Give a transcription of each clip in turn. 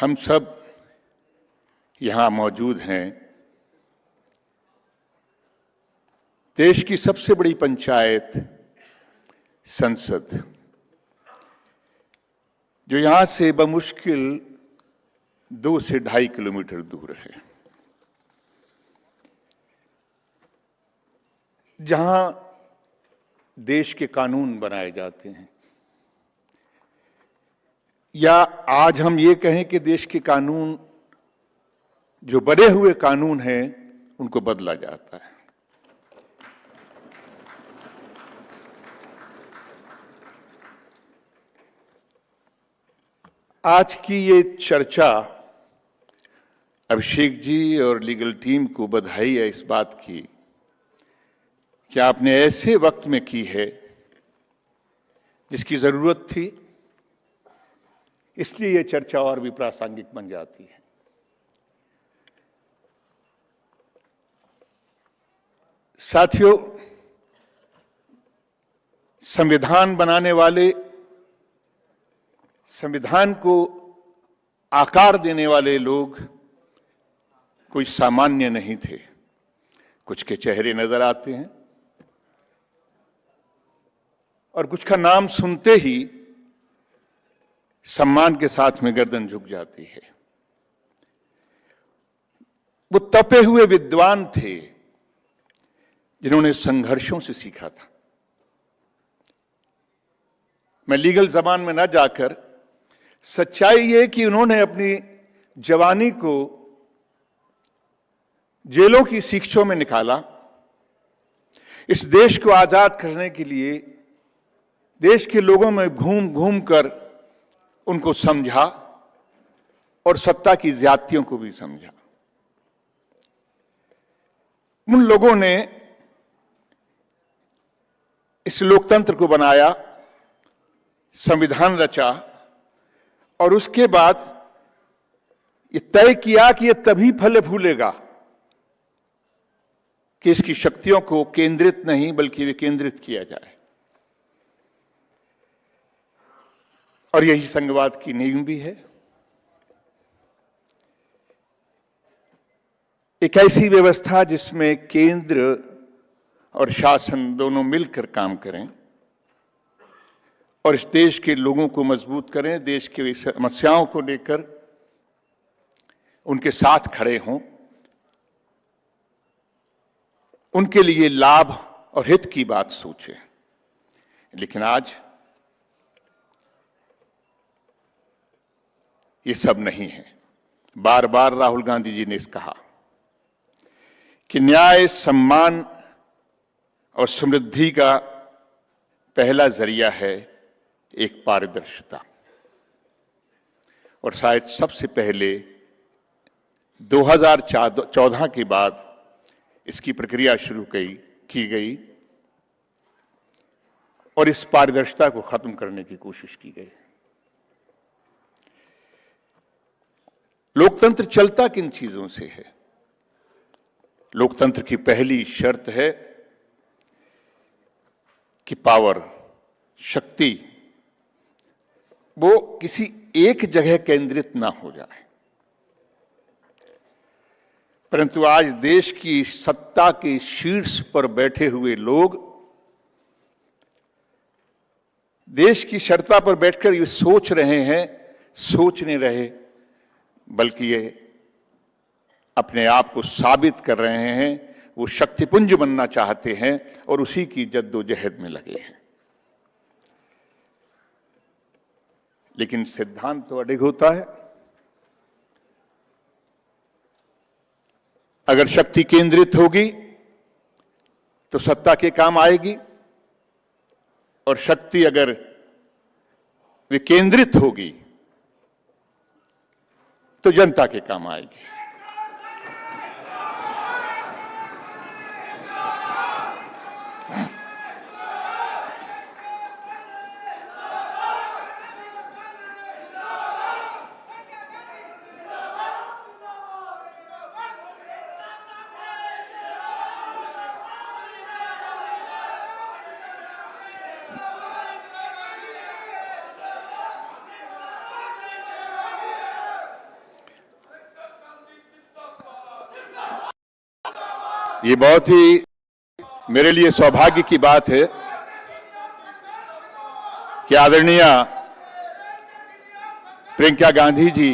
हम सब यहां मौजूद हैं देश की सबसे बड़ी पंचायत संसद, जो यहां से बमुश्किल 2 से 2.5 किलोमीटर दूर है, जहां देश के कानून बनाए जाते हैं, या आज हम ये कहें कि देश के कानून, जो बने हुए कानून हैं, उनको बदला जाता है। आज की ये चर्चा अभिषेक जी और लीगल टीम को बधाई है इस बात की कि आपने ऐसे वक्त में की है जिसकी जरूरत थी, इसलिए ये चर्चा और भी प्रासंगिक बन जाती है। साथियों, संविधान बनाने वाले, संविधान को आकार देने वाले लोग कोई सामान्य नहीं थे। कुछ के चेहरे नजर आते हैं और कुछ का नाम सुनते ही सम्मान के साथ में गर्दन झुक जाती है। वो तपे हुए विद्वान थे जिन्होंने संघर्षों से सीखा था। मैं लीगल जबान में ना जाकर, सच्चाई ये कि उन्होंने अपनी जवानी को जेलों की शिक्षों में निकाला। इस देश को आजाद करने के लिए देश के लोगों में घूम घूम कर उनको समझा और सत्ता की ज्यादतियों को भी समझा। उन लोगों ने इस लोकतंत्र को बनाया, संविधान रचा और उसके बाद ये तय किया कि ये तभी फले फूलेगा कि इसकी शक्तियों को केंद्रित नहीं बल्कि विकेंद्रित किया जाए। और यही संघवाद की नींव भी है। एक ऐसी व्यवस्था जिसमें केंद्र और शासन दोनों मिलकर काम करें और इस देश के लोगों को मजबूत करें, देश की समस्याओं को लेकर उनके साथ खड़े हों, उनके लिए लाभ और हित की बात सोचें। लेकिन आज ये सब नहीं है। बार बार राहुल गांधी जी ने कहा कि न्याय, सम्मान और समृद्धि का पहला जरिया है एक पारदर्शिता। और शायद सबसे पहले 2014 के बाद इसकी प्रक्रिया शुरू की गई और इस पारदर्शिता को खत्म करने की कोशिश की गई। लोकतंत्र चलता किन चीजों से है? लोकतंत्र की पहली शर्त है कि पावर, शक्ति, वो किसी एक जगह केंद्रित ना हो जाए। परंतु आज देश की सत्ता के शीर्ष पर बैठे हुए लोग देश की सत्ता पर बैठकर ये सोच रहे हैं, सोच नहीं रहे, बल्कि ये अपने आप को साबित कर रहे हैं। वो शक्तिपुंज बनना चाहते हैं और उसी की जद्दोजहद में लगे हैं। लेकिन सिद्धांत तो अडिग होता है। अगर शक्ति केंद्रित होगी तो सत्ता के काम आएगी और शक्ति अगर विकेंद्रित होगी तो जनता के काम आएगी। ये बहुत ही मेरे लिए सौभाग्य की बात है कि आदरणीय प्रियंका गांधी जी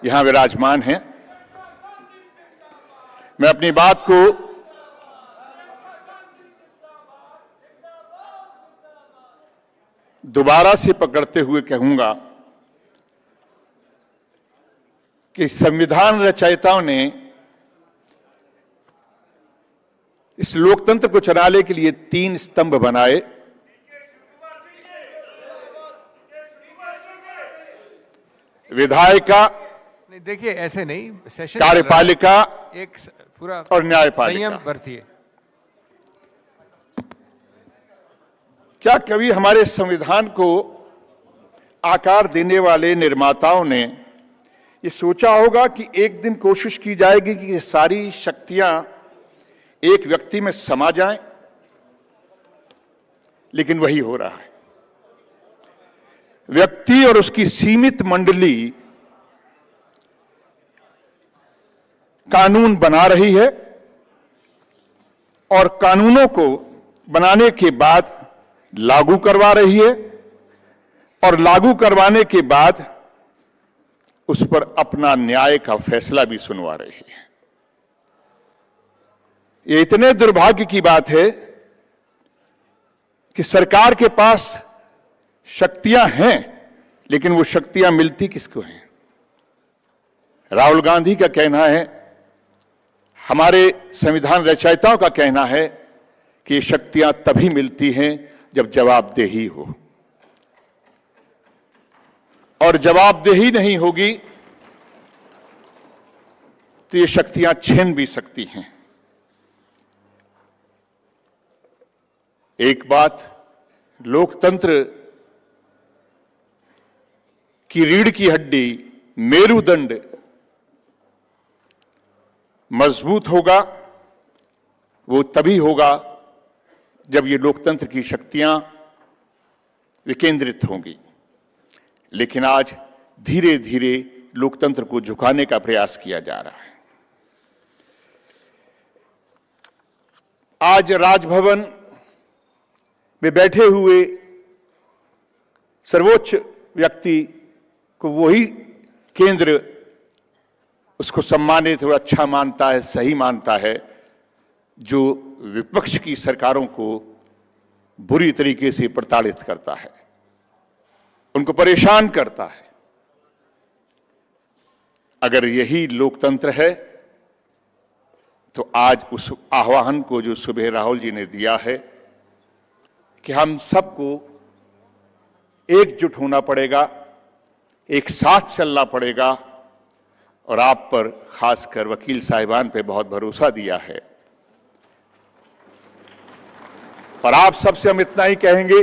यहां विराजमान हैं। मैं अपनी बात को दोबारा से पकड़ते हुए कहूंगा कि संविधान रचयिताओं ने इस लोकतंत्र को चलाने के लिए 3 स्तंभ बनाए। विधायिका, नहीं देखिए ऐसे नहीं, सेशन कार्यपालिका एक पूरा और न्यायपालिका। संयम बरतिए। क्या कभी हमारे संविधान को आकार देने वाले निर्माताओं ने ये सोचा होगा कि एक दिन कोशिश की जाएगी कि ये सारी शक्तियां एक व्यक्ति में समा जाएं? लेकिन वही हो रहा है। व्यक्ति और उसकी सीमित मंडली कानून बना रही है और कानूनों को बनाने के बाद लागू करवा रही है और लागू करवाने के बाद उस पर अपना न्याय का फैसला भी सुनवा रही है। ये इतने दुर्भाग्य की बात है कि सरकार के पास शक्तियां हैं, लेकिन वो शक्तियां मिलती किसको हैं? राहुल गांधी का कहना है, हमारे संविधान रचयिताओं का कहना है कि ये शक्तियां तभी मिलती हैं जब जवाबदेही हो, और जवाबदेही नहीं होगी तो ये शक्तियां छिन भी सकती हैं। एक बात, लोकतंत्र की रीढ़ की हड्डी, मेरुदंड मजबूत होगा, वो तभी होगा जब ये लोकतंत्र की शक्तियां विकेंद्रित होंगी। लेकिन आज धीरे धीरे लोकतंत्र को झुकाने का प्रयास किया जा रहा है। आज राजभवन में बैठे हुए सर्वोच्च व्यक्ति को वही केंद्र उसको सम्मानित और अच्छा मानता है, सही मानता है, जो विपक्ष की सरकारों को बुरी तरीके से प्रताड़ित करता है, उनको परेशान करता है। अगर यही लोकतंत्र है तो आज उस आह्वान को जो सुबह राहुल जी ने दिया है कि हम सबको एकजुट होना पड़ेगा, एक साथ चलना पड़ेगा, और आप पर खासकर वकील साहिबान पे बहुत भरोसा दिया है। और आप सबसे हम इतना ही कहेंगे,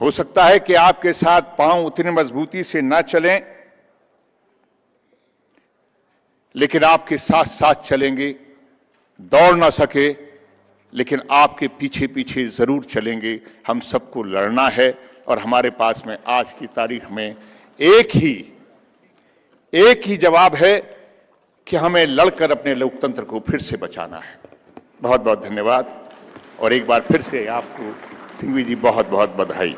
हो सकता है कि आपके साथ पांव उतनी मजबूती से ना चलें, लेकिन आपके साथ साथ चलेंगे। दौड़ ना सके लेकिन आपके पीछे पीछे जरूर चलेंगे। हम सबको लड़ना है और हमारे पास में आज की तारीख में एक ही जवाब है कि हमें लड़कर अपने लोकतंत्र को फिर से बचाना है। बहुत बहुत धन्यवाद और एक बार फिर से आपको सिंघवी जी बहुत बहुत बधाई।